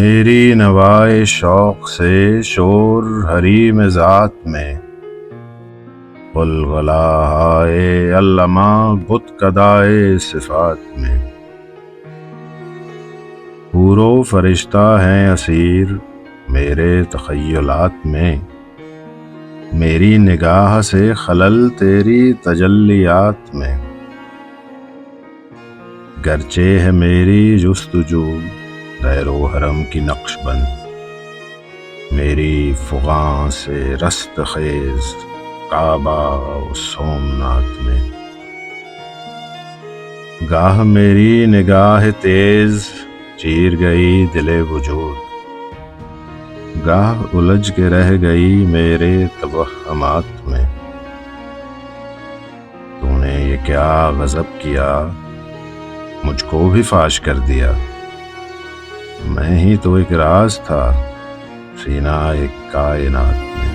میری نوائے شوق سے شور حریم ذات میں، غلغلہ ہائے علمہ بت کدائے صفات میں، حور و فرشتہ ہیں اسیر میرے تخیلات میں، میری نگاہ سے خلل تیری تجلیات میں، گرچہ ہے میری جستجو دیر و حرم کی نقش بند، میری فغاں سے رست خیز کعبہ و سومنات میں، گاہ میری نگاہ تیز چیر گئی دل وجود، گاہ الجھ کے رہ گئی میرے توہمات میں، تو نے یہ کیا غضب کیا مجھ کو بھی فاش کر دیا، میں ہی تو ایک راز تھا سینہ ایک کائنات میں۔